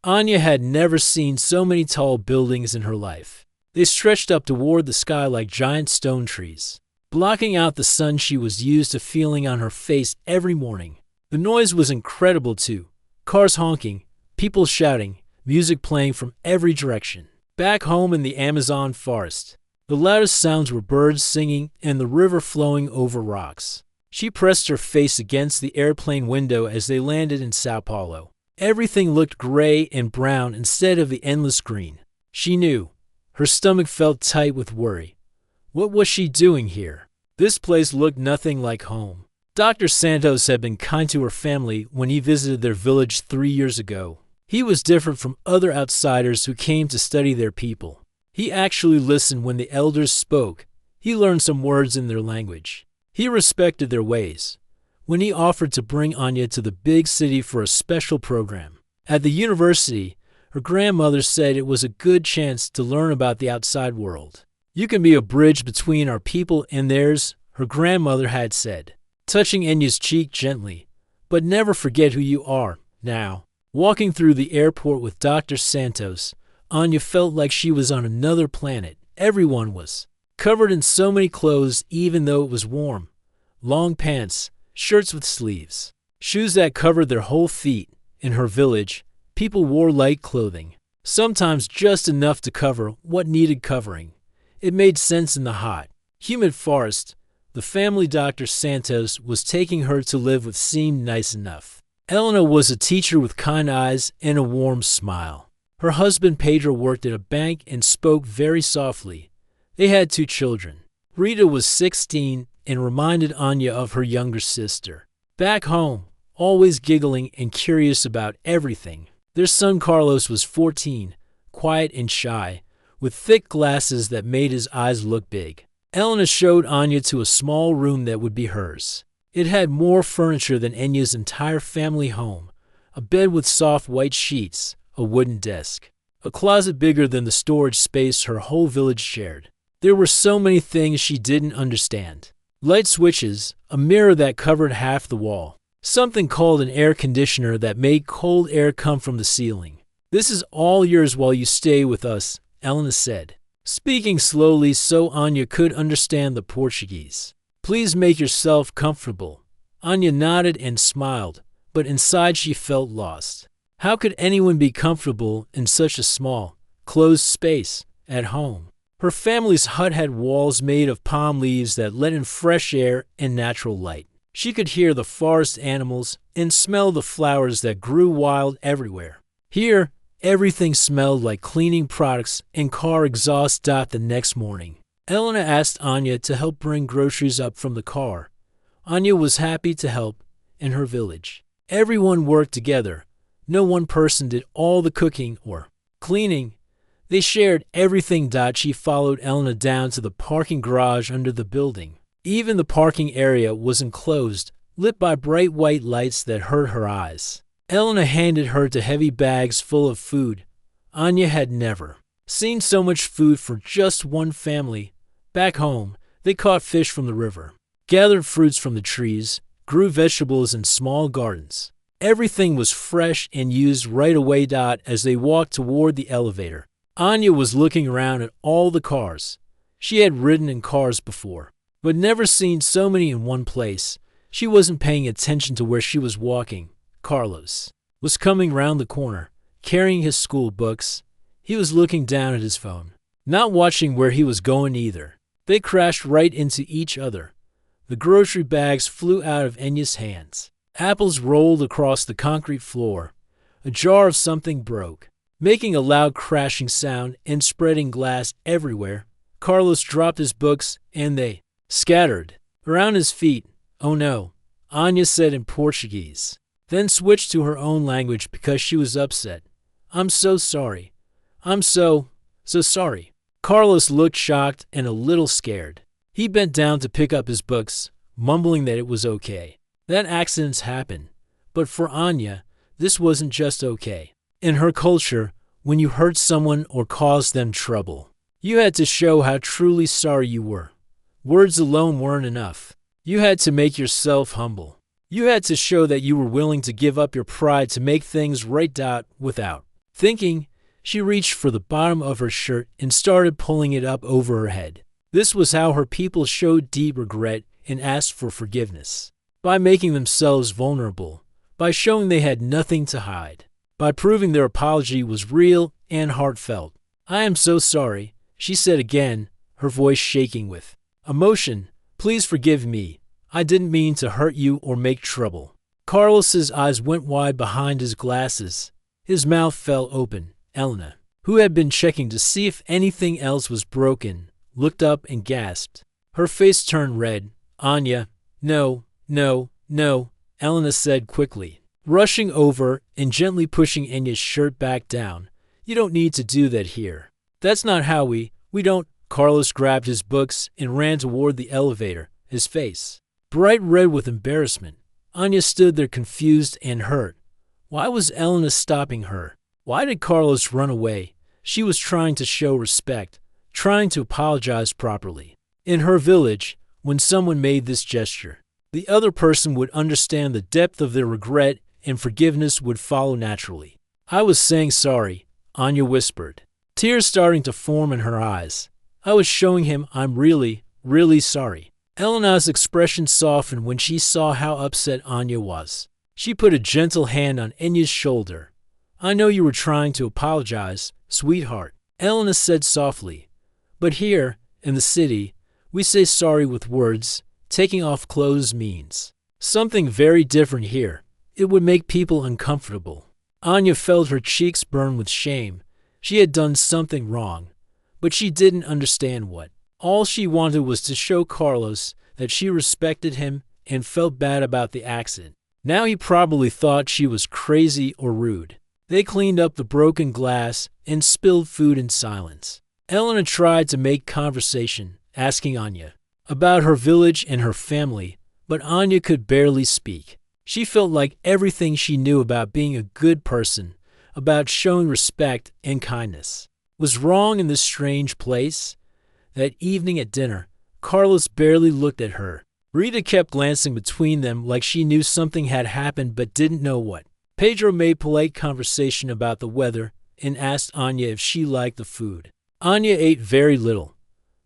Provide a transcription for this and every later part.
Anya had never seen so many tall buildings in her life. They stretched up toward the sky like giant stone trees, blocking out the sun she was used to feeling on her face every morning. The noise was incredible too. Cars honking, people shouting, music playing from every direction. Back home in the Amazon forest, the loudest sounds were birds singing and the river flowing over rocks. She pressed her face against the airplane window as they landed in Sao Paulo. Everything looked gray and brown instead of the endless green. She knew. Her stomach felt tight with worry. What was she doing here? This place looked nothing like home. Dr. Santos had been kind to her family when he visited their village 3 years ago. He was different from other outsiders who came to study their people. He actually listened when the elders spoke. He learned some words in their language. He respected their ways. When he offered to bring Anya to the big city for a special program. At the university, her grandmother said it was a good chance to learn about the outside world. You can be a bridge between our people and theirs, her grandmother had said, touching Anya's cheek gently. But never forget who you are, now. Walking through the airport with Dr. Santos, Anya felt like she was on another planet. Everyone was. Covered in so many clothes even though it was warm. Long pants, shirts with sleeves, shoes that covered their whole feet. In her village, people wore light clothing, sometimes just enough to cover what needed covering. It made sense in the hot, humid forest. The family Dr. Santos was taking her to live with seemed nice enough. Elena was a teacher with kind eyes and a warm smile. Her husband Pedro worked at a bank and spoke very softly. They had 2 children. Rita was 16 and reminded Anya of her younger sister. Back home, always giggling and curious about everything. Their son Carlos was 14, quiet and shy, with thick glasses that made his eyes look big. Elena showed Anya to a small room that would be hers. It had more furniture than Anya's entire family home, a bed with soft white sheets, a wooden desk, a closet bigger than the storage space her whole village shared. There were so many things she didn't understand. Light switches, a mirror that covered half the wall, something called an air conditioner that made cold air come from the ceiling. This is all yours while you stay with us, Elena said, speaking slowly so Anya could understand the Portuguese. Please make yourself comfortable. Anya nodded and smiled, but inside she felt lost. How could anyone be comfortable in such a small, closed space at home? Her family's hut had walls made of palm leaves that let in fresh air and natural light. She could hear the forest animals and smell the flowers that grew wild everywhere. Here, everything smelled like cleaning products and car exhaust. The next morning, Elena asked Anya to help bring groceries up from the car. Anya was happy to help. In her village, everyone worked together. No one person did all the cooking or cleaning. They shared everything. She followed Elena down to the parking garage under the building. Even the parking area was enclosed, lit by bright white lights that hurt her eyes. Elena handed her to heavy bags full of food. Anya had never seen so much food for just one family. Back home, they caught fish from the river, gathered fruits from the trees, grew vegetables in small gardens. Everything was fresh and used right away. As they walked toward the elevator, Anya was looking around at all the cars. She had ridden in cars before, but never seen so many in one place. She wasn't paying attention to where she was walking. Carlos was coming round the corner, carrying his school books. He was looking down at his phone, not watching where he was going either. They crashed right into each other. The grocery bags flew out of Anya's hands. Apples rolled across the concrete floor. A jar of something broke, making a loud crashing sound and spreading glass everywhere. Carlos dropped his books and they scattered around his feet. Oh no, Anya said in Portuguese, then switched to her own language because she was upset. I'm so sorry. I'm so sorry. Carlos looked shocked and a little scared. He bent down to pick up his books, mumbling that it was okay. That accidents happen. But for Anya, this wasn't just okay. In her culture, when you hurt someone or caused them trouble, you had to show how truly sorry you were. Words alone weren't enough. You had to make yourself humble. You had to show that you were willing to give up your pride to make things right. Without Thinking, she reached for the bottom of her shirt and started pulling it up over her head. This was how her people showed deep regret and asked for forgiveness. By making themselves vulnerable, by showing they had nothing to hide, by proving their apology was real and heartfelt. "I am so sorry," she said again, her voice shaking with emotion. "Please forgive me. I didn't mean to hurt you or make trouble." Carlos's eyes went wide behind his glasses. His mouth fell open. Elena, who had been checking to see if anything else was broken, looked up and gasped. Her face turned red. "Anya, no, no, no," Elena said quickly, rushing over and gently pushing Anya's shirt back down. "You don't need to do that here. That's not how we don't." Carlos grabbed his books and ran toward the elevator, his face bright red with embarrassment. Anya stood there confused and hurt. Why was Elena stopping her? Why did Carlos run away? She was trying to show respect, trying to apologize properly. In her village, when someone made this gesture, the other person would understand the depth of their regret and forgiveness would follow naturally. "I was saying sorry," Anya whispered, tears starting to form in her eyes. "I was showing him I'm really, really sorry." Elena's expression softened when she saw how upset Anya was. She put a gentle hand on Anya's shoulder. "I know you were trying to apologize, sweetheart," Elena said softly. "But here, in the city, we say sorry with words. Taking off clothes means something very different here. It would make people uncomfortable." Anya felt her cheeks burn with shame. She had done something wrong, but she didn't understand what. All she wanted was to show Carlos that she respected him and felt bad about the accident. Now he probably thought she was crazy or rude. They cleaned up the broken glass and spilled food in silence. Elena tried to make conversation, asking Anya about her village and her family, but Anya could barely speak. She felt like everything she knew about being a good person, about showing respect and kindness, was wrong in this strange place. That evening at dinner, Carlos barely looked at her. Rita kept glancing between them like she knew something had happened but didn't know what. Pedro made polite conversation about the weather and asked Anya if she liked the food. Anya ate very little.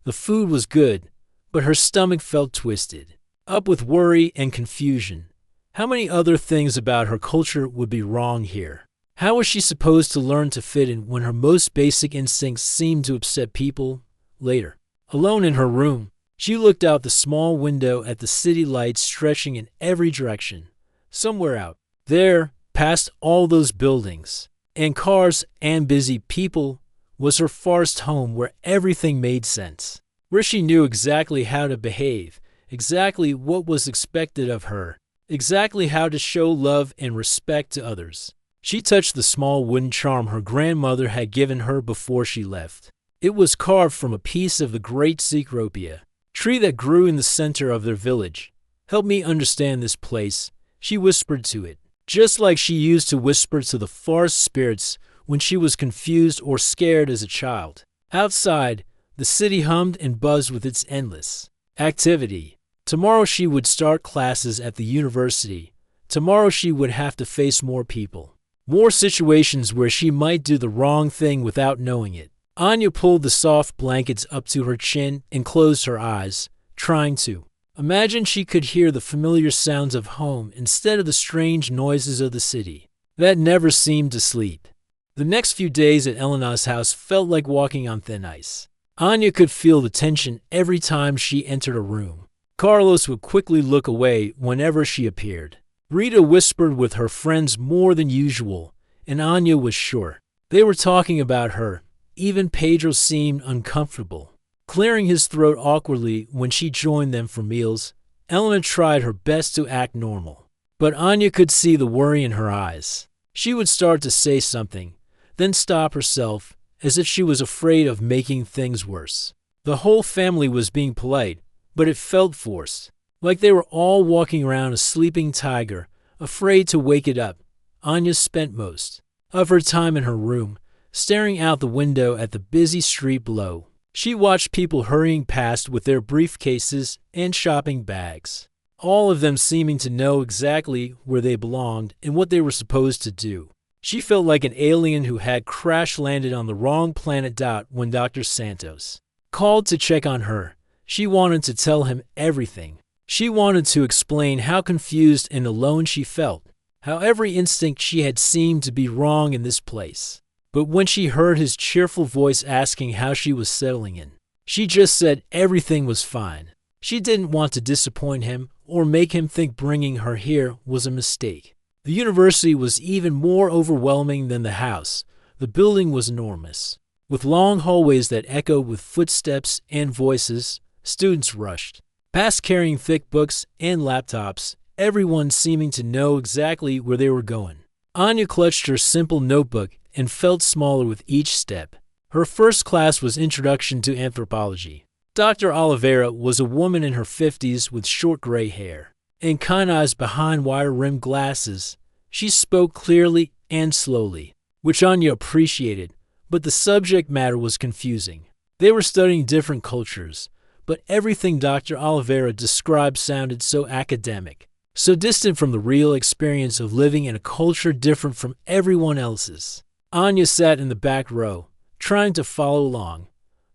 The food was good, but her stomach felt twisted, up with worry and confusion. How many other things about her culture would be wrong here? How was she supposed to learn to fit in when her most basic instincts seemed to upset people? Later, alone in her room, she looked out the small window at the city lights stretching in every direction. Somewhere out there, past all those buildings and cars and busy people, was her forest home where everything made sense, where she knew exactly how to behave, exactly what was expected of her, exactly how to show love and respect to others. She touched the small wooden charm her grandmother had given her before she left. It was carved from a piece of the great cecropia, tree that grew in the center of their village. "Help me understand this place," she whispered to it, just like she used to whisper to the forest spirits when she was confused or scared as a child. Outside, the city hummed and buzzed with its endless activity. Tomorrow she would start classes at the university. Tomorrow she would have to face more people, more situations where she might do the wrong thing without knowing it. Anya pulled the soft blankets up to her chin and closed her eyes, trying to imagine she could hear the familiar sounds of home instead of the strange noises of the city that never seemed to sleep. The next few days at Elena's house felt like walking on thin ice. Anya could feel the tension every time she entered a room. Carlos would quickly look away whenever she appeared. Rita whispered with her friends more than usual, and Anya was sure they were talking about her. Even Pedro seemed uncomfortable, clearing his throat awkwardly when she joined them for meals. Elena tried her best to act normal, but Anya could see the worry in her eyes. She would start to say something, then stop herself, as if she was afraid of making things worse. The whole family was being polite, but it felt forced, like they were all walking around a sleeping tiger, afraid to wake it up. Anya spent most of her time in her room, staring out the window at the busy street below. She watched people hurrying past with their briefcases and shopping bags, all of them seeming to know exactly where they belonged and what they were supposed to do. She felt like an alien who had crash-landed on the wrong planet. When Dr. Santos called to check on her, she wanted to tell him everything. She wanted to explain how confused and alone she felt, how every instinct she had seemed to be wrong in this place. But when she heard his cheerful voice asking how she was settling in, she just said everything was fine. She didn't want to disappoint him or make him think bringing her here was a mistake. The university was even more overwhelming than the house. The building was enormous. With long hallways that echoed with footsteps and voices, students rushed past carrying thick books and laptops, everyone seeming to know exactly where they were going. Anya clutched her simple notebook and felt smaller with each step. Her first class was Introduction to Anthropology. Dr. Oliveira was a woman in her 50s with short gray hair and kind eyes behind wire-rimmed glasses. She spoke clearly and slowly, which Anya appreciated, but the subject matter was confusing. They were studying different cultures, but everything Dr. Oliveira described sounded so academic, so distant from the real experience of living in a culture different from everyone else's. Anya sat in the back row, trying to follow along.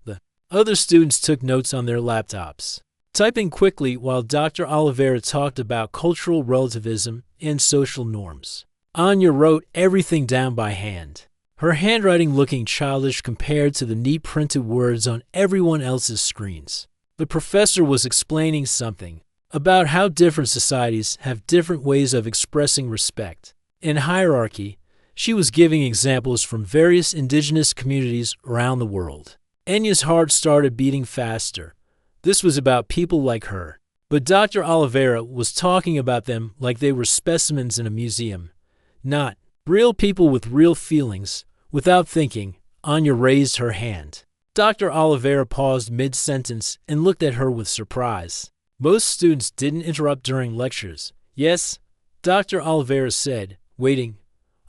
The other students took notes on their laptops, typing quickly while Dr. Oliveira talked about cultural relativism and social norms. Anya wrote everything down by hand, her handwriting looking childish compared to the neat printed words on everyone else's screens. The professor was explaining something about how different societies have different ways of expressing respect and hierarchy. She was giving examples from various indigenous communities around the world. Anya's heart started beating faster. This was about people like her. But Dr. Oliveira was talking about them like they were specimens in a museum, not real people with real feelings. Without thinking, Anya raised her hand. Dr. Oliveira paused mid-sentence and looked at her with surprise. Most students didn't interrupt during lectures. Yes, Dr. Oliveira said, waiting.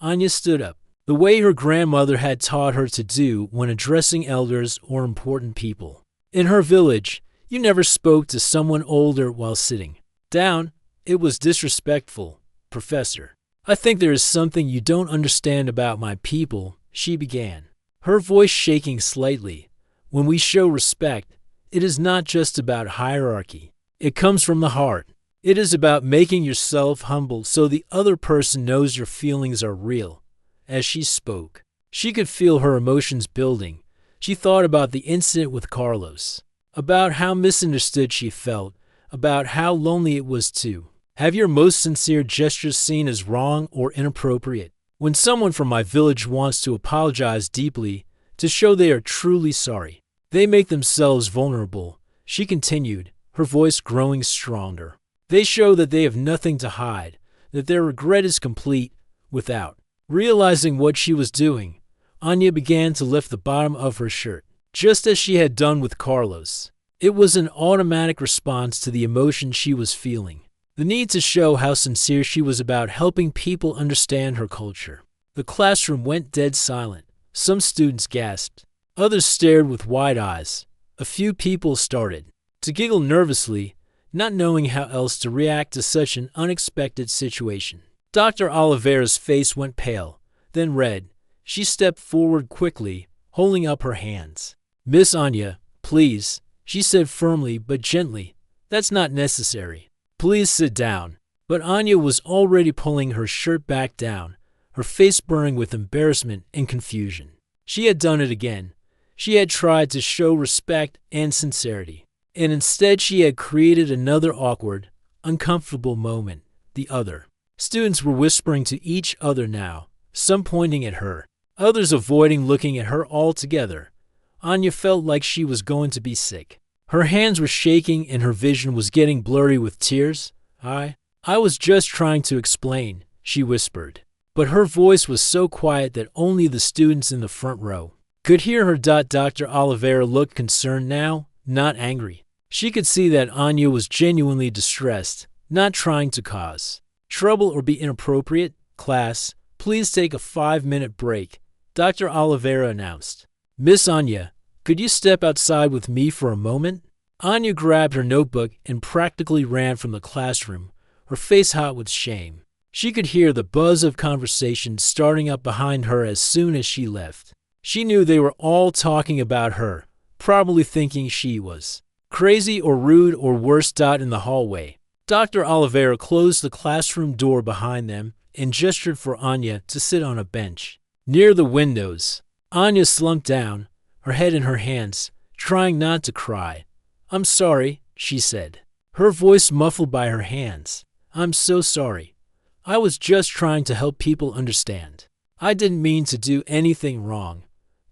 Anya stood up, the way her grandmother had taught her to do when addressing elders or important people. In her village, you never spoke to someone older while sitting down. It was disrespectful. Professor, I think there is something you don't understand about my people, she began, her voice shaking slightly. When we show respect, it is not just about hierarchy. It comes from the heart. It is about making yourself humble so the other person knows your feelings are real. As she spoke, she could feel her emotions building. She thought about the incident with Carlos, about how misunderstood she felt, about how lonely it was too. Have your most sincere gestures seen as wrong or inappropriate? When someone from my village wants to apologize deeply, to show they are truly sorry, they make themselves vulnerable, she continued, her voice growing stronger. They show that they have nothing to hide, that their regret is complete. Without realizing what she was doing, Anya began to lift the bottom of her shirt, just as she had done with Carlos. It was an automatic response to the emotion she was feeling, the need to show how sincere she was about helping people understand her culture. The classroom went dead silent. Some students gasped. Others stared with wide eyes. A few people started to giggle nervously, not knowing how else to react to such an unexpected situation. Dr. Oliveira's face went pale, then red. She stepped forward quickly, holding up her hands. Miss Anya, please, she said firmly but gently. That's not necessary. Please sit down. But Anya was already pulling her shirt back down, her face burning with embarrassment and confusion. She had done it again. She had tried to show respect and sincerity, and instead she had created another awkward, uncomfortable moment. The other students were whispering to each other now, some pointing at her, others avoiding looking at her altogether. Anya felt like she was going to be sick. Her hands were shaking and her vision was getting blurry with tears. I was just trying to explain, she whispered. But her voice was so quiet that only the students in the front row could hear her. Dr. Oliveira looked concerned now, not angry. She could see that Anya was genuinely distressed, not trying to cause trouble or be inappropriate. Class, please take a 5-minute break, Dr. Oliveira announced. Miss Anya, could you step outside with me for a moment? Anya grabbed her notebook and practically ran from the classroom, her face hot with shame. She could hear the buzz of conversation starting up behind her as soon as she left. She knew they were all talking about her, probably thinking she was crazy or rude or worse. In the hallway, Dr. Oliveira closed the classroom door behind them and gestured for Anya to sit on a bench near the windows. Anya slumped down, her head in her hands, trying not to cry. "I'm sorry," she said, her voice muffled by her hands. "I'm so sorry. I was just trying to help people understand. I didn't mean to do anything wrong."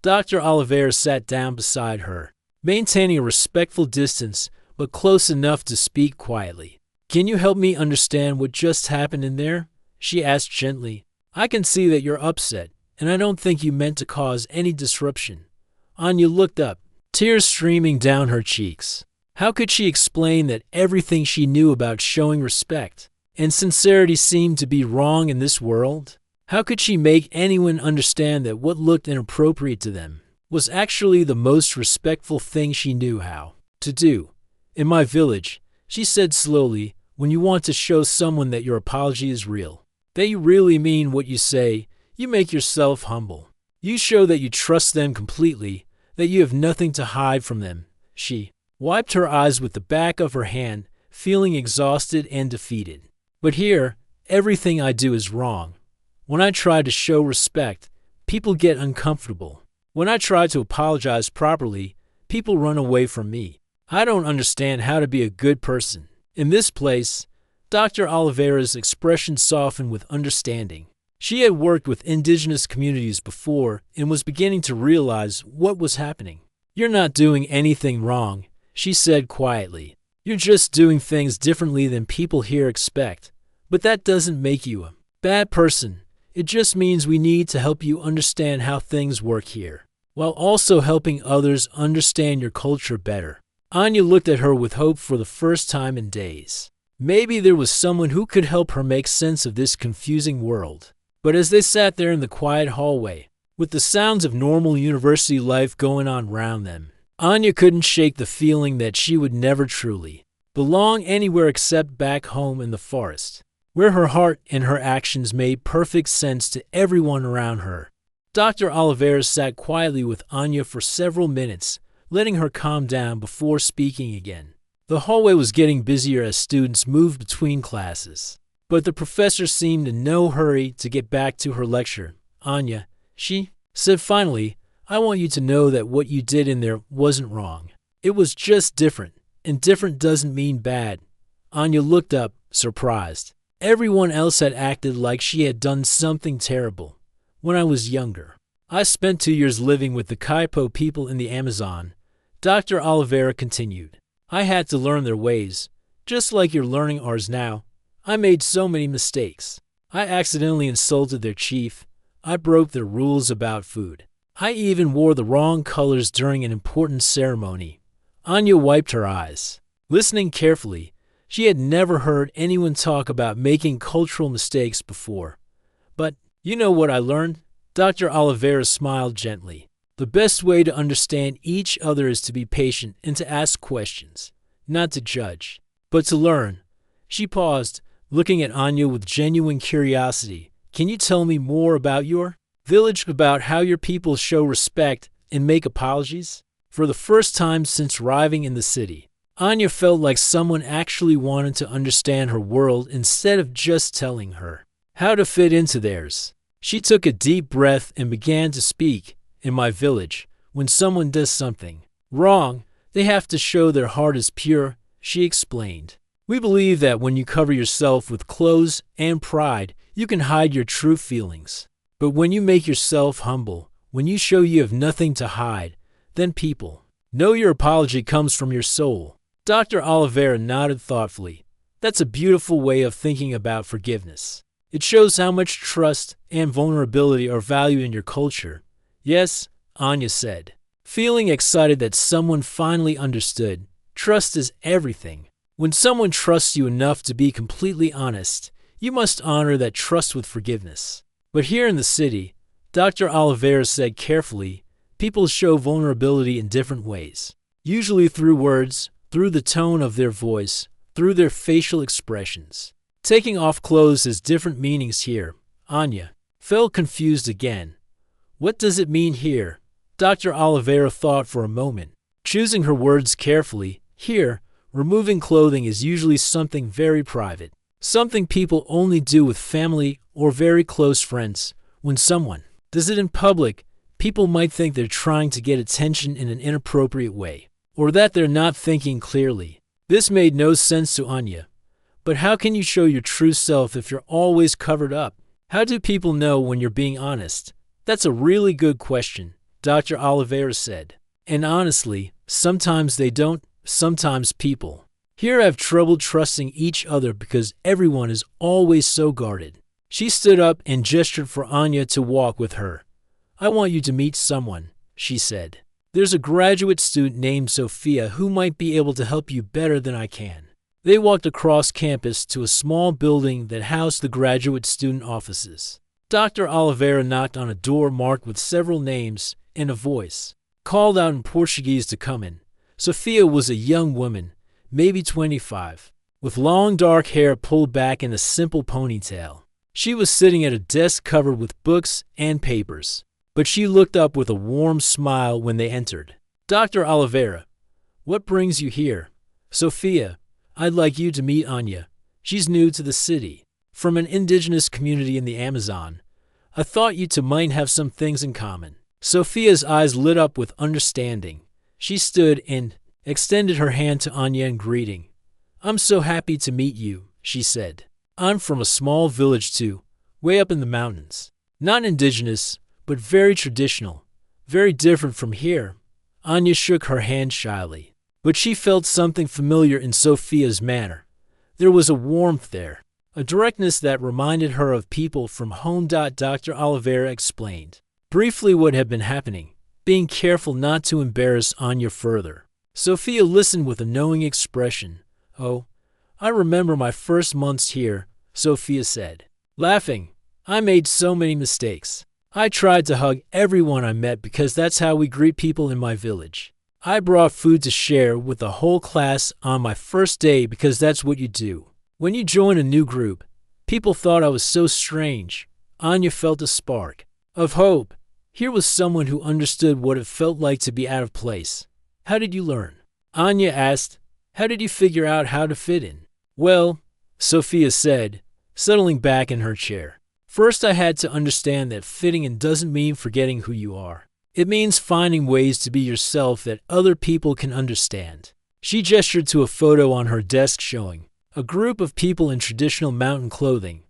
Dr. Oliveira sat down beside her, maintaining a respectful distance but close enough to speak quietly. "Can you help me understand what just happened in there?" she asked gently. "I can see that you're upset, and I don't think you meant to cause any disruption." Anya looked up, tears streaming down her cheeks. How could she explain that everything she knew about showing respect and sincerity seemed to be wrong in this world? How could she make anyone understand that what looked inappropriate to them was actually the most respectful thing she knew how to do? "In my village," she said slowly, "when you want to show someone that your apology is real, that you really mean what you say, you make yourself humble. You show that you trust them completely, that you have nothing to hide from them." She wiped her eyes with the back of her hand, feeling exhausted and defeated. "But here, everything I do is wrong. When I try to show respect, people get uncomfortable. When I try to apologize properly, people run away from me. I don't understand how to be a good person." In this place, Dr. Oliveira's expression softened with understanding. She had worked with indigenous communities before and was beginning to realize what was happening. "You're not doing anything wrong," she said quietly. "You're just doing things differently than people here expect. But that doesn't make you a bad person. It just means we need to help you understand how things work here, while also helping others understand your culture better." Anya looked at her with hope for the first time in days. Maybe there was someone who could help her make sense of this confusing world. But as they sat there in the quiet hallway, with the sounds of normal university life going on around them, Anya couldn't shake the feeling that she would never truly belong anywhere except back home in the forest, where her heart and her actions made perfect sense to everyone around her. Dr. Oliveira sat quietly with Anya for several minutes, letting her calm down before speaking again. The hallway was getting busier as students moved between classes, but the professor seemed in no hurry to get back to her lecture. "Anya," she said finally, "I want you to know that what you did in there wasn't wrong. It was just different, and different doesn't mean bad." Anya looked up, surprised. Everyone else had acted like she had done something terrible. "When I was younger, I spent 2 years living with the Kaipo people in the Amazon," Dr. Oliveira continued. "I had to learn their ways, just like you're learning ours now. I made so many mistakes. I accidentally insulted their chief. I broke their rules about food. I even wore the wrong colors during an important ceremony." Anya wiped her eyes, listening carefully. She had never heard anyone talk about making cultural mistakes before. "But, you know what I learned?" Dr. Oliveira smiled gently. "The best way to understand each other is to be patient and to ask questions, not to judge, but to learn." She paused, looking at Anya with genuine curiosity. "Can you tell me more about your village, about how your people show respect and make apologies?" For the first time since arriving in the city, Anya felt like someone actually wanted to understand her world instead of just telling her how to fit into theirs. She took a deep breath and began to speak. "In my village, when someone does something wrong, they have to show their heart is pure," she explained. "We believe that when you cover yourself with clothes and pride, you can hide your true feelings. But when you make yourself humble, when you show you have nothing to hide, then people know your apology comes from your soul." Dr. Oliveira nodded thoughtfully. "That's a beautiful way of thinking about forgiveness. It shows how much trust and vulnerability are valued in your culture." "Yes," Anya said, feeling excited that someone finally understood. "Trust is everything. When someone trusts you enough to be completely honest, you must honor that trust with forgiveness." "But here in the city," Dr. Oliveira said carefully, "people show vulnerability in different ways. Usually through words, through the tone of their voice, through their facial expressions. Taking off clothes has different meanings here. Anya felt confused again. What does it mean here? Dr. Oliveira thought for a moment, choosing her words carefully. Here, removing clothing is usually something very private, something people only do with family or very close friends. When someone does it in public, people might think they're trying to get attention in an inappropriate way, or that they're not thinking clearly. This made no sense to Anya. But how can you show your true self if you're always covered up? How do people know when you're being honest? That's a really good question, Dr. Oliveira said. And honestly, sometimes they don't, sometimes people here have trouble trusting each other because everyone is always so guarded. She stood up and gestured for Anya to walk with her. I want you to meet someone, she said. There's a graduate student named Sophia who might be able to help you better than I can. They walked across campus to a small building that housed the graduate student offices. Dr. Oliveira knocked on a door marked with several names, and a voice called out in Portuguese to come in. Sophia was a young woman, maybe 25, with long dark hair pulled back in a simple ponytail. She was sitting at a desk covered with books and papers, but she looked up with a warm smile when they entered. Dr. Oliveira, what brings you here? Sophia, I'd like you to meet Anya. She's new to the city, from an indigenous community in the Amazon. I thought you two might have some things in common. Sophia's eyes lit up with understanding. She stood and extended her hand to Anya in greeting. I'm so happy to meet you, she said. I'm from a small village too, way up in the mountains. Not indigenous, but very traditional, very different from here. Anya shook her hand shyly, but she felt something familiar in Sophia's manner. There was a warmth there, a directness that reminded her of people from home. Dr. Oliveira explained briefly what had been happening, being careful not to embarrass Anya further. Sophia listened with a knowing expression. Oh, I remember my first months here, Sophia said, laughing. I made so many mistakes. I tried to hug everyone I met because that's how we greet people in my village. I brought food to share with the whole class on my first day because that's what you do. When you join a new group, people thought I was so strange. Anya felt a spark of hope. Here was someone who understood what it felt like to be out of place. How did you learn? Anya asked. How did you figure out how to fit in? Well, Sophia said, settling back in her chair. First, I had to understand that fitting in doesn't mean forgetting who you are. It means finding ways to be yourself that other people can understand. She gestured to a photo on her desk showing a group of people in traditional mountain clothing.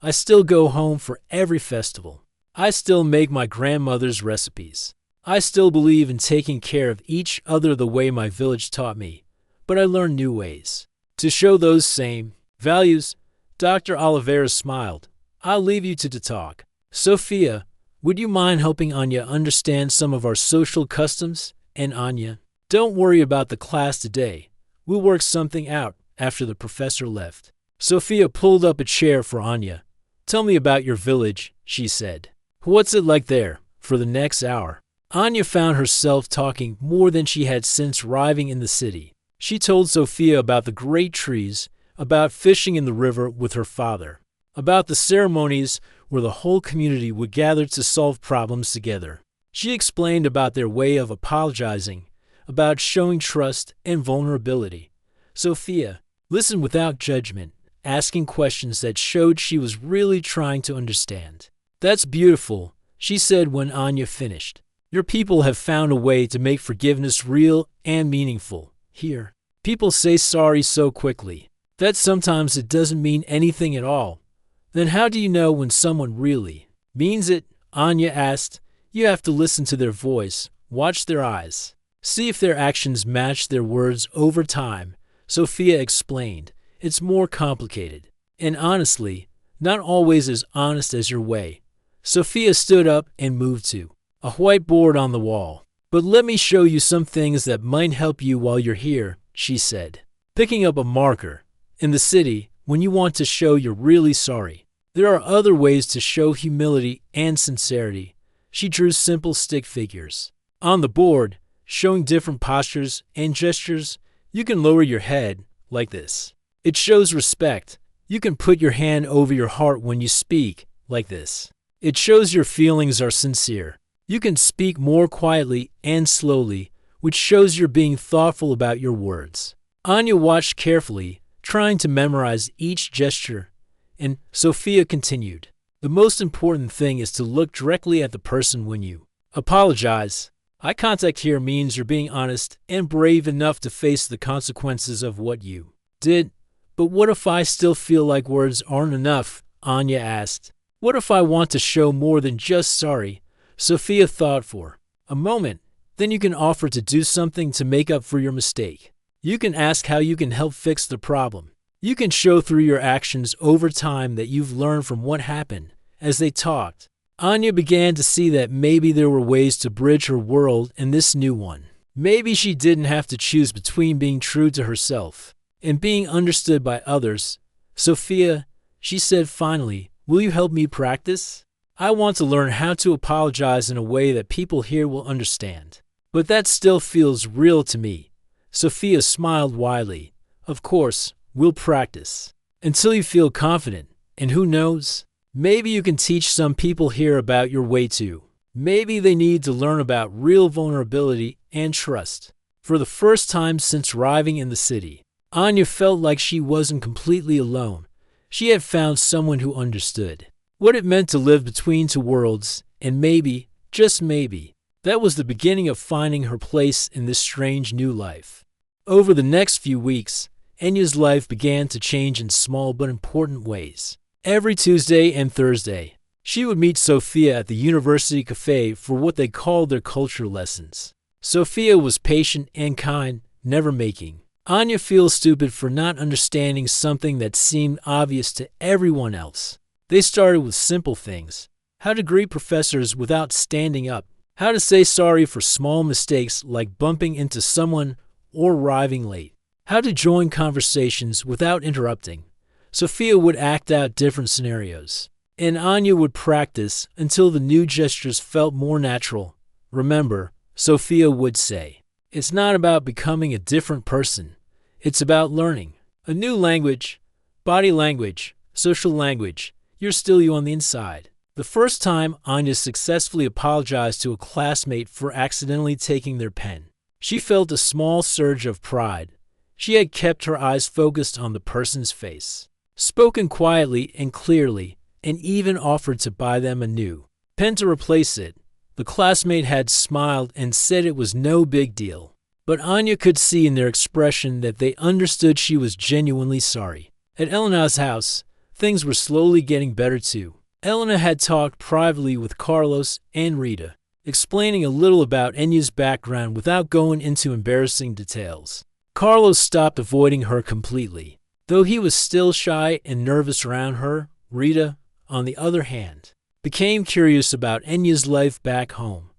I still go home for every festival. I still make my grandmother's recipes. I still believe in taking care of each other the way my village taught me, but I learned new ways to show those same values. Dr. Oliveira smiled. I'll leave you to talk. Sophia, would you mind helping Anya understand some of our social customs? And Anya, don't worry about the class today. We'll work something out after the professor left. Sophia pulled up a chair for Anya. Tell me about your village, she said. What's it like there? For the next hour, Anya found herself talking more than she had since arriving in the city. She told Sophia about the great trees, about fishing in the river with her father, about the ceremonies where the whole community would gather to solve problems together. She explained about their way of apologizing, about showing trust and vulnerability. Sophia listened without judgment, asking questions that showed she was really trying to understand. That's beautiful, she said when Anya finished. Your people have found a way to make forgiveness real and meaningful. Here, people say sorry so quickly that sometimes it doesn't mean anything at all. Then how do you know when someone really means it? Anya asked. You have to listen to their voice, watch their eyes, see if their actions match their words over time. Sophia explained. It's more complicated, and honestly, not always as honest as your way. Sophia stood up and moved to a whiteboard on the wall. But let me show you some things that might help you while you're here, she said. Picking up a marker. In the city, when you want to show you're really sorry, there are other ways to show humility and sincerity. She drew simple stick figures. On the board, showing different postures and gestures, you can lower your head, like this. It shows respect. You can put your hand over your heart when you speak, like this. It shows your feelings are sincere. You can speak more quietly and slowly, which shows you're being thoughtful about your words. Anya watched carefully, trying to memorize each gesture, and Sophia continued. The most important thing is to look directly at the person when you apologize. Eye contact here means you're being honest and brave enough to face the consequences of what you did. But what if I still feel like words aren't enough? Anya asked. What if I want to show more than just sorry? Sophia thought for a moment. Then you can offer to do something to make up for your mistake. You can ask how you can help fix the problem. You can show through your actions over time that you've learned from what happened. As they talked, Anya began to see that maybe there were ways to bridge her world and this new one. Maybe she didn't have to choose between being true to herself and being understood by others. Sophia, she said finally, will you help me practice? I want to learn how to apologize in a way that people here will understand. But that still feels real to me. Sophia smiled widely. Of course, we'll practice until you feel confident. And who knows? Maybe you can teach some people here about your way too. Maybe they need to learn about real vulnerability and trust. For the first time since arriving in the city, Anya felt like she wasn't completely alone. She had found someone who understood what it meant to live between two worlds, and maybe, just maybe, that was the beginning of finding her place in this strange new life. Over the next few weeks, Anya's life began to change in small but important ways. Every Tuesday and Thursday, she would meet Sophia at the university cafe for what they called their culture lessons. Sophia was patient and kind, never making Anya feel stupid for not understanding something that seemed obvious to everyone else. They started with simple things: how to greet professors without standing up, how to say sorry for small mistakes like bumping into someone or arriving late, how to join conversations without interrupting. Sophia would act out different scenarios, and Anya would practice until the new gestures felt more natural. Remember, Sophia would say, it's not about becoming a different person. It's about learning a new language, body language, social language. You're still you on the inside. The first time Anya successfully apologized to a classmate for accidentally taking their pen, she felt a small surge of pride. She had kept her eyes focused on the person's face, spoken quietly and clearly, and even offered to buy them a new pen to replace it. The classmate had smiled and said it was no big deal, but Anya could see in their expression that they understood she was genuinely sorry. At Elena's house, things were slowly getting better too. Elena had talked privately with Carlos and Rita, explaining a little about Anya's background without going into embarrassing details. Carlos stopped avoiding her completely. Though he was still shy and nervous around her, Rita, on the other hand, became curious about Anya's life back home.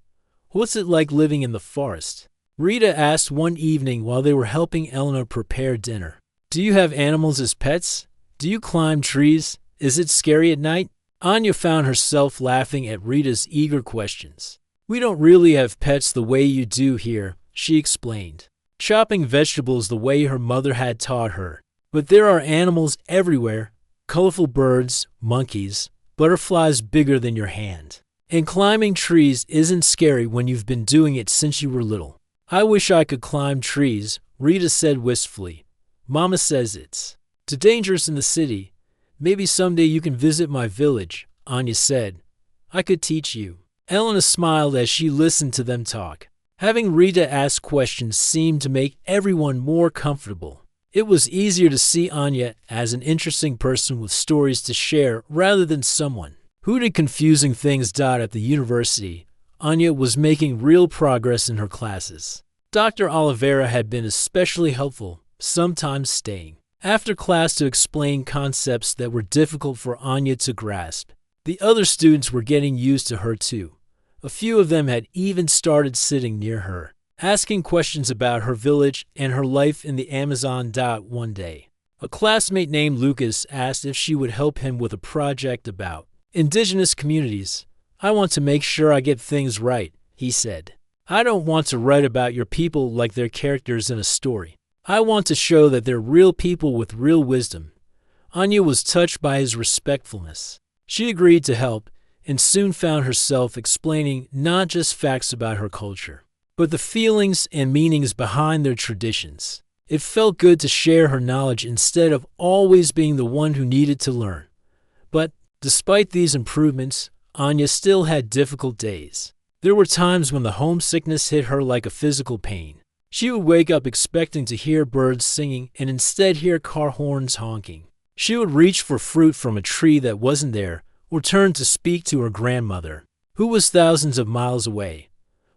What's it like living in the forest? Rita asked one evening while they were helping Elena prepare dinner. Do you have animals as pets? Do you climb trees? Is it scary at night? Anya found herself laughing at Rita's eager questions. We don't really have pets the way you do here, she explained, chopping vegetables the way her mother had taught her. But there are animals everywhere, colorful birds, monkeys, butterflies bigger than your hand. And climbing trees isn't scary when you've been doing it since you were little. I wish I could climb trees, Rita said wistfully. Mama says it's too dangerous in the city. Maybe someday you can visit my village, Anya said. I could teach you. Elena smiled as she listened to them talk. Having Rita ask questions seemed to make everyone more comfortable. It was easier to see Anya as an interesting person with stories to share rather than someone who did confusing things. At the university, Anya was making real progress in her classes. Dr. Oliveira had been especially helpful, sometimes staying after class to explain concepts that were difficult for Anya to grasp. The other students were getting used to her too. A few of them had even started sitting near her, asking questions about her village and her life in the Amazon. One day, a classmate named Lucas asked if she would help him with a project about indigenous communities. I want to make sure I get things right, he said. I don't want to write about your people like they're characters in a story. I want to show that they're real people with real wisdom. Anya was touched by his respectfulness. She agreed to help and soon found herself explaining not just facts about her culture, but the feelings and meanings behind their traditions. It felt good to share her knowledge instead of always being the one who needed to learn. But despite these improvements, Anya still had difficult days. There were times when the homesickness hit her like a physical pain. She would wake up expecting to hear birds singing and instead hear car horns honking. She would reach for fruit from a tree that wasn't there or turn to speak to her grandmother, who was thousands of miles away.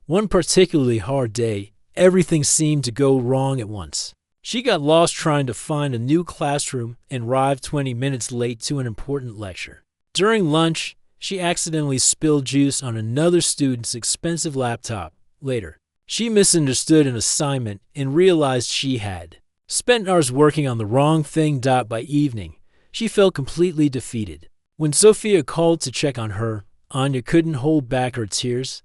One particularly hard day, everything seemed to go wrong at once. She got lost trying to find a new classroom and arrived 20 minutes late to an important lecture. During lunch, she accidentally spilled juice on another student's expensive laptop. Later, she misunderstood an assignment and realized she had spent hours working on the wrong thing. By evening, she felt completely defeated. When Sophia called to check on her, Anya couldn't hold back her tears.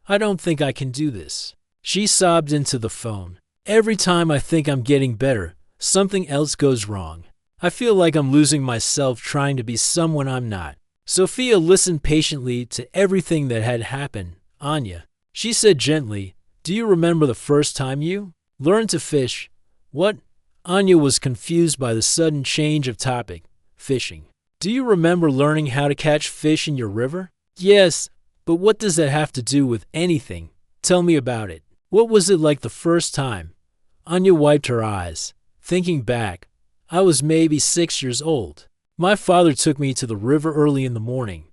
"I don't think I can do this," she sobbed into the phone. "Every time I think I'm getting better, something else goes wrong. I feel like I'm losing myself trying to be someone I'm not." Sophia listened patiently to everything that had happened. "Anya," she said gently, "do you remember the first time you learned to fish?" "What?" Anya was confused by the sudden change of topic. "Fishing. Do you remember learning how to catch fish in your river?" "Yes, but what does that have to do with anything? Tell me about it. What was it like the first time?" Anya wiped her eyes. Thinking back, I was maybe 6 years old. My father took me to the river early in the morning.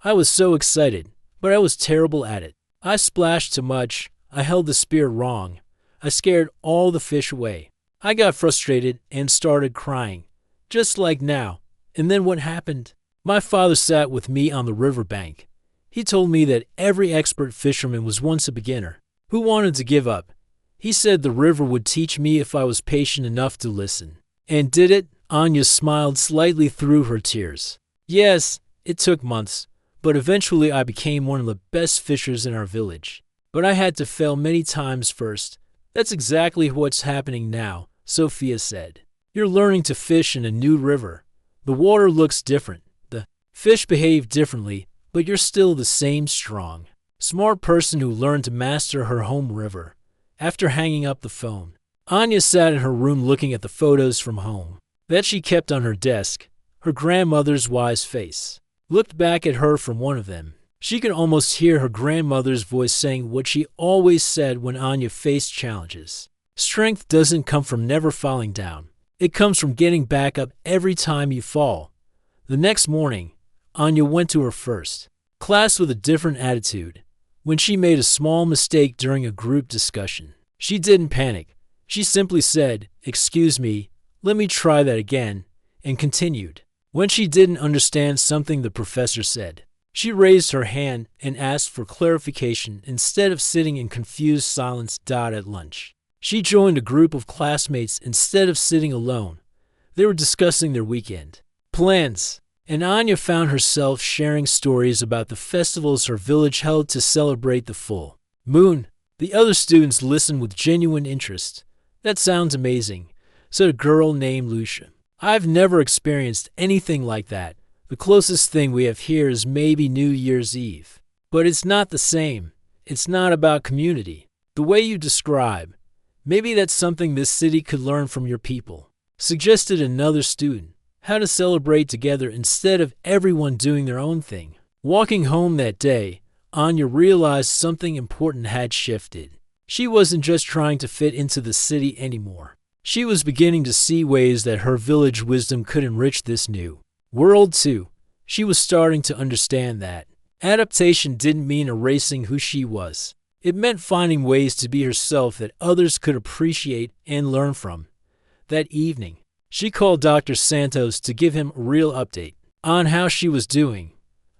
I was so excited, but I was terrible at it. I splashed too much. I held the spear wrong. I scared all the fish away. I got frustrated and started crying, just like now. And then what happened? My father sat with me on the riverbank. He told me that every expert fisherman was once a beginner who wanted to give up. He said the river would teach me if I was patient enough to listen. And did it? Anya smiled slightly through her tears. "Yes, it took months, but eventually I became one of the best fishers in our village. But I had to fail many times first." "That's exactly what's happening now," Sophia said. "You're learning to fish in a new river. The water looks different. The fish behave differently, but you're still the same strong, smart person who learned to master her home river." After hanging up the phone, Anya sat in her room looking at the photos from home that she kept on her desk. Her grandmother's wise face looked back at her from one of them. She could almost hear her grandmother's voice saying what she always said when Anya faced challenges. "Strength doesn't come from never falling down. It comes from getting back up every time you fall." The next morning, Anya went to her first class with a different attitude. When she made a small mistake during a group discussion, she didn't panic. She simply said, "Excuse me, let me try that again," and continued. When she didn't understand something the professor said, she raised her hand and asked for clarification instead of sitting in confused silence. At lunch, she joined a group of classmates instead of sitting alone. They were discussing their weekend plans, and Anya found herself sharing stories about the festivals her village held to celebrate the full moon. The other students listened with genuine interest. "That sounds amazing," said a girl named Lucia. "I've never experienced anything like that. The closest thing we have here is maybe New Year's Eve. But it's not the same. It's not about community. The way you describe, maybe that's something this city could learn from your people," suggested another student. "How to celebrate together instead of everyone doing their own thing." Walking home that day, Anya realized something important had shifted. She wasn't just trying to fit into the city anymore. She was beginning to see ways that her village wisdom could enrich this new world too. She was starting to understand that adaptation didn't mean erasing who she was. It meant finding ways to be herself that others could appreciate and learn from. That evening, she called Dr. Santos to give him a real update on how she was doing.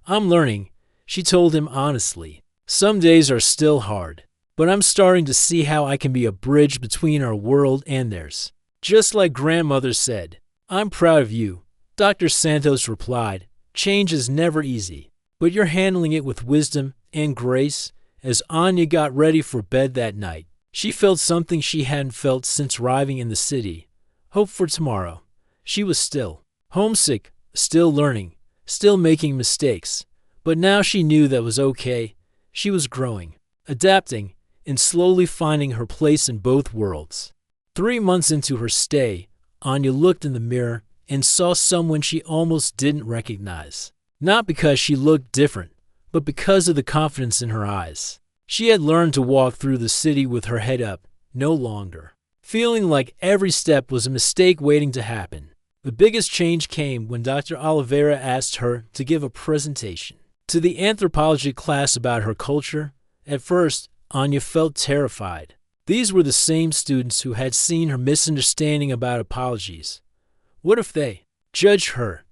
"I'm learning," she told him honestly. "Some days are still hard, but I'm starting to see how I can be a bridge between our world and theirs. Just like grandmother said." "I'm proud of you," Dr. Santos replied. "Change is never easy, but you're handling it with wisdom and grace." As Anya got ready for bed that night, she felt something she hadn't felt since arriving in the city. Hope for tomorrow. She was still Homesick, still learning, still making mistakes. But now she knew that was okay. She was growing, adapting, and slowly finding her place in both worlds. 3 months into her stay, Anya looked in the mirror and saw someone she almost didn't recognize. Not because she looked different, but because of the confidence in her eyes. She had learned to walk through the city with her head up, no longer feeling like every step was a mistake waiting to happen. The biggest change came when Dr. Oliveira asked her to give a presentation to the anthropology class about her culture. At first, Anya felt terrified. These were the same students who had seen her misunderstanding about apologies. What if they judged her?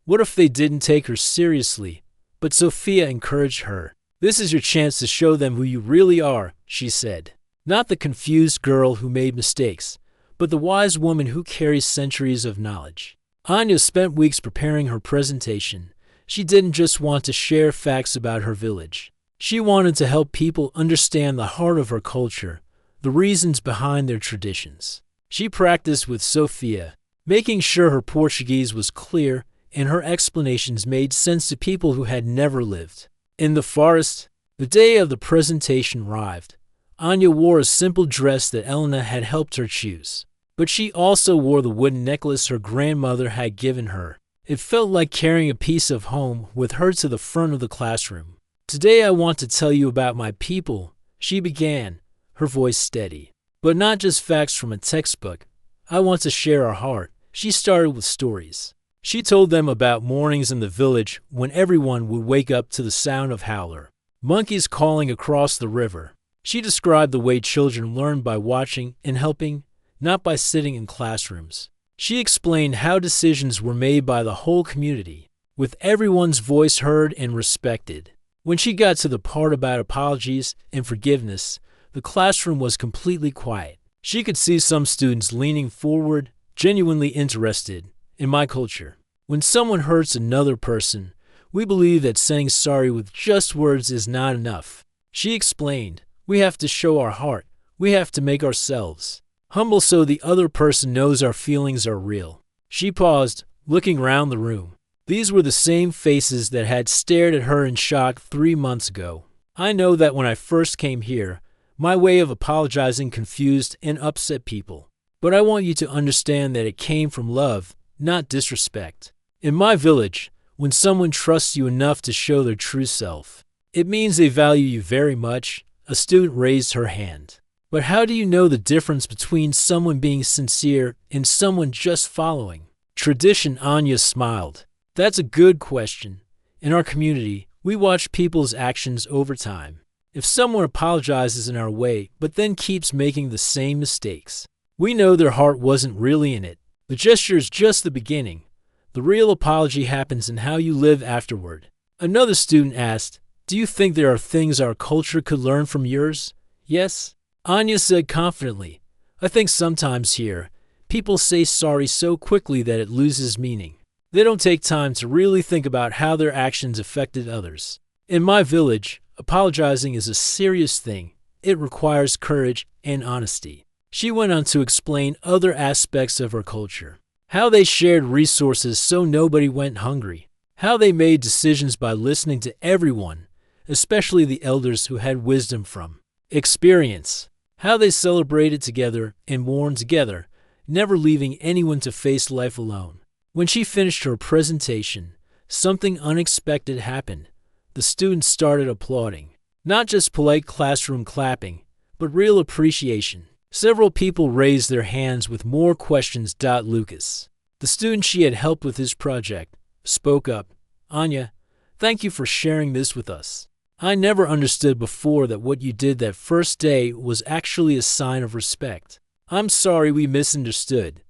What if they didn't take her seriously? But Sophia encouraged her. "This is your chance to show them who you really are," she said. Not the confused girl who made mistakes, but the wise woman who carries centuries of knowledge. Anya spent weeks preparing her presentation. She didn't just want to share facts about her village. She wanted to help people understand the heart of her culture, the reasons behind their traditions. She practiced with Sophia, making sure her Portuguese was clear and her explanations made sense to people who had never lived. In the forest, the day of the presentation arrived. Anya wore a simple dress that Elena had helped her choose. But she also wore the wooden necklace her grandmother had given her. It felt like carrying a piece of home with her to the front of the classroom. "Today I want to tell you about my people," she began, her voice steady. "But not just facts from a textbook. I want to share our heart." She started with stories. She told them about mornings in the village when everyone would wake up to the sound of howler, monkeys calling across the river. She described the way children learned by watching and helping, not by sitting in classrooms. She explained how decisions were made by the whole community, with everyone's voice heard and respected. When she got to the part about apologies and forgiveness, the classroom was completely quiet. She could see some students leaning forward, genuinely interested. "In my culture, when someone hurts another person, we believe that saying sorry with just words is not enough," she explained. "We have to show our heart. We have to make ourselves humble so the other person knows our feelings are real." She paused, looking around the room. These were the same faces that had stared at her in shock 3 months ago. "I know that when I first came here, my way of apologizing confused and upset people. But I want you to understand that it came from love, not disrespect. In my village, when someone trusts you enough to show their true self, it means they value you very much." A student raised her hand. "But how do you know the difference between someone being sincere and someone just following tradition?" Anya smiled. "That's a good question. In our community, we watch people's actions over time. If someone apologizes in our way but then keeps making the same mistakes, we know their heart wasn't really in it. The gesture is just the beginning. The real apology happens in how you live afterward." Another student asked, "Do you think there are things our culture could learn from yours?" "Yes," Anya said confidently. "I think sometimes here, people say sorry so quickly that it loses meaning. They don't take time to really think about how their actions affected others. In my village, apologizing is a serious thing. It requires courage and honesty." She went on to explain other aspects of her culture. How they shared resources so nobody went hungry. How they made decisions by listening to everyone, especially the elders who had wisdom from experience. How they celebrated together and mourned together, never leaving anyone to face life alone. When she finished her presentation, something unexpected happened. The students started applauding. Not just polite classroom clapping, but real appreciation. Several people raised their hands with more questions. Lucas, the student she had helped with his project, spoke up. "Anya, thank you for sharing this with us. I never understood before that what you did that first day was actually a sign of respect. I'm sorry we misunderstood."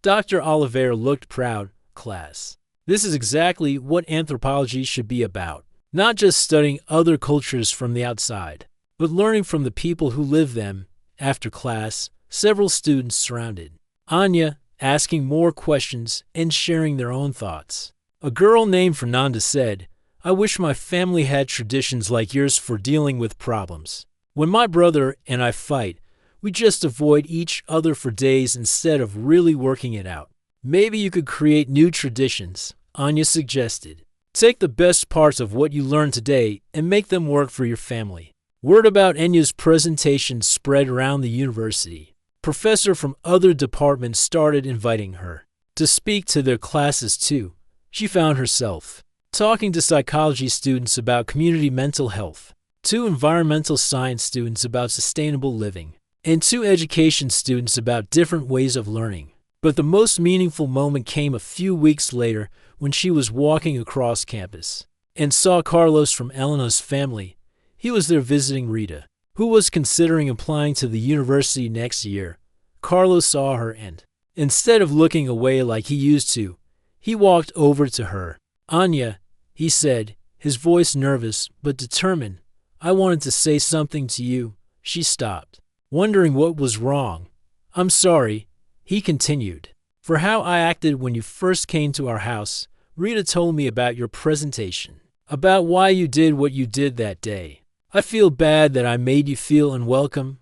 Dr. Oliveira looked proud. "Class, this is exactly what anthropology should be about. Not just studying other cultures from the outside, but learning from the people who live them." After class, several students surrounded Anya, asking more questions and sharing their own thoughts. A girl named Fernanda said, "I wish my family had traditions like yours for dealing with problems. When my brother and I fight, we just avoid each other for days instead of really working it out. Maybe you could create new traditions, Anya suggested. Take the best parts of what you learned today and make them work for your family. Word about Anya's presentation spread around the university. Professors from other departments started inviting her to speak to their classes too. She found herself talking to psychology students about community mental health, 2 environmental science students about sustainable living, and 2 education students about different ways of learning. But the most meaningful moment came a few weeks later when she was walking across campus and saw Carlos from Elena's family. He was there visiting Rita, who was considering applying to the university next year. Carlos saw her and, instead of looking away like he used to, he walked over to her. "Anya," he said, his voice nervous but determined. "I wanted to say something to you." She stopped, wondering what was wrong. "I'm sorry," he continued, "for how I acted when you first came to our house. Rita told me about your presentation, about why you did what you did that day. I feel bad that I made you feel unwelcome."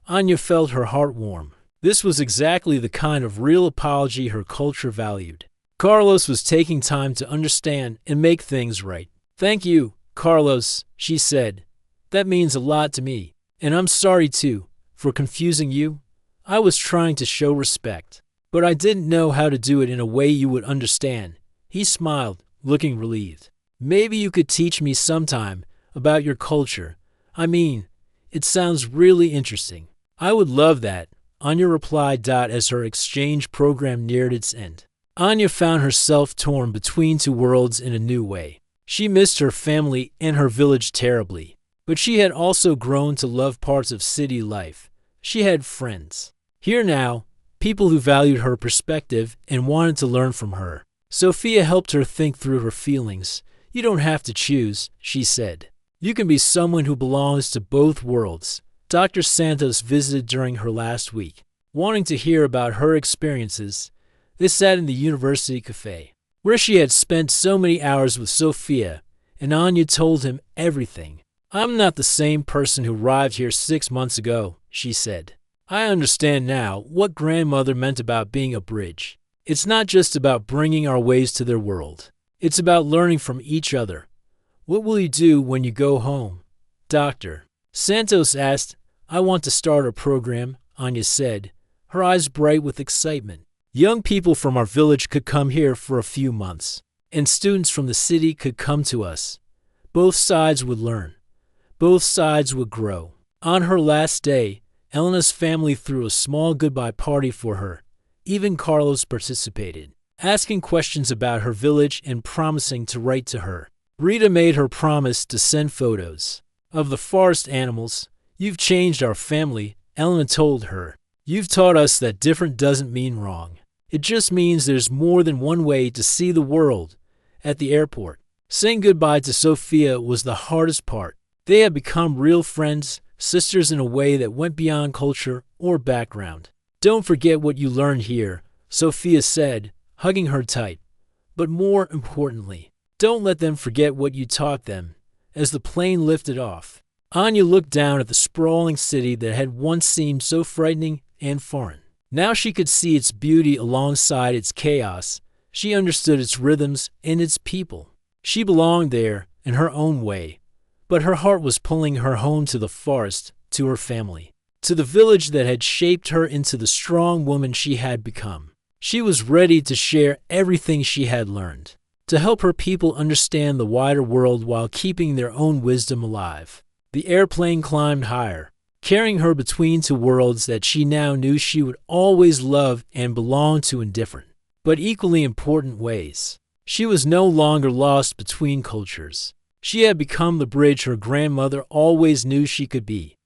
Anya felt her heart warm. This was exactly the kind of real apology her culture valued. Carlos was taking time to understand and make things right. "Thank you, Carlos," she said. "That means a lot to me. And I'm sorry, too, for confusing you. I was trying to show respect, but I didn't know how to do it in a way you would understand." He smiled, looking relieved. "Maybe you could teach me sometime about your culture. I mean, it sounds really interesting." "I would love that," Anya replied as her exchange program neared its end. Anya found herself torn between 2 worlds in a new way. She missed her family and her village terribly, but she had also grown to love parts of city life. She had friends here now, people who valued her perspective and wanted to learn from her. Sophia helped her think through her feelings. "You don't have to choose," she said. "You can be someone who belongs to both worlds." Dr. Santos visited during her last week, wanting to hear about her experiences. They sat in the university cafe, where she had spent so many hours with Sophia, and Anya told him everything. "I'm not the same person who arrived here 6 months ago," she said. "I understand now what grandmother meant about being a bridge. It's not just about bringing our ways to their world. It's about learning from each other." "What will you do when you go home, Dr. Santos asked. "I want to start a program," Anya said, her eyes bright with excitement. "Young people from our village could come here for a few months, and students from the city could come to us. Both sides would learn. Both sides would grow." On her last day, Elena's family threw a small goodbye party for her. Even Carlos participated, asking questions about her village and promising to write to her. Rita made her promise to send photos of the forest animals. "You've changed our family," Elena told her. "You've taught us that different doesn't mean wrong. It just means there's more than one way to see the world." At the airport, saying goodbye to Sophia was the hardest part. They had become real friends, sisters in a way that went beyond culture or background. "Don't forget what you learned here," Sophia said, hugging her tight. "But more importantly, don't let them forget what you taught them." As the plane lifted off, Anya looked down at the sprawling city that had once seemed so frightening and foreign. Now she could see its beauty alongside its chaos. She understood its rhythms and its people. She belonged there in her own way, but her heart was pulling her home to the forest, to her family, to the village that had shaped her into the strong woman she had become. She was ready to share everything she had learned, to help her people understand the wider world while keeping their own wisdom alive. The airplane climbed higher, carrying her between 2 worlds that she now knew she would always love and belong to in different, but equally important ways. She was no longer lost between cultures. She had become the bridge her grandmother always knew she could be.